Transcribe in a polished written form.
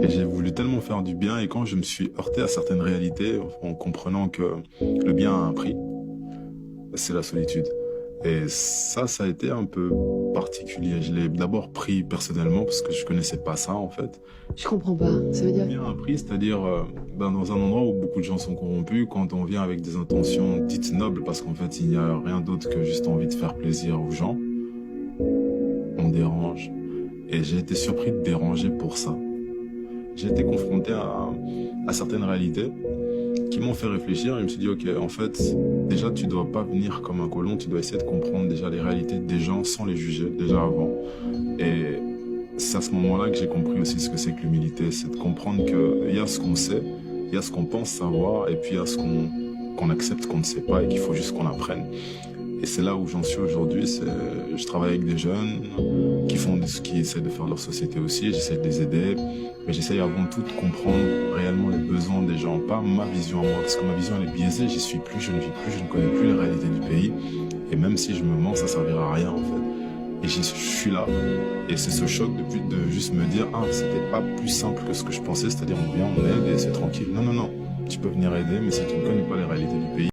Et j'ai voulu tellement faire du bien et quand je me suis heurté à certaines réalités en comprenant que le bien a un prix, c'est la solitude. Et ça a été un peu particulier. Je l'ai d'abord pris personnellement parce que je connaissais pas ça en fait. Je comprends pas. Ça veut dire... Bien un prix, c'est-à-dire dans un endroit où beaucoup de gens sont corrompus, quand on vient avec des intentions dites nobles, parce qu'en fait il n'y a rien d'autre que juste envie de faire plaisir aux gens, on dérange. Et j'ai été surpris de déranger pour ça. J'ai été confronté à certaines réalités qui m'ont fait réfléchir et je me suis dit, ok, en fait, déjà, tu dois pas venir comme un colon, tu dois essayer de comprendre déjà les réalités des gens sans les juger, déjà avant. Et c'est à ce moment-là que j'ai compris aussi ce que c'est que l'humilité, c'est de comprendre qu'il y a ce qu'on sait, il y a ce qu'on pense savoir et puis il y a ce qu'on accepte qu'on ne sait pas et qu'il faut juste qu'on apprenne. Et c'est là où j'en suis aujourd'hui, je travaille avec des jeunes qui essaient de faire leur société aussi, j'essaie de les aider, mais j'essaie avant tout de comprendre réellement les besoins des gens, pas ma vision à moi, parce que ma vision elle est biaisée, j'y suis plus, je ne vis plus, je ne connais plus les réalités du pays, et même si je me mens, ça servira à rien en fait. Et je suis là, et c'est ce choc de juste me dire, ah, c'était pas plus simple que ce que je pensais, c'est-à-dire on vient, on aide et c'est tranquille. Non, non, non, tu peux venir aider, mais si tu ne connais pas les réalités du pays,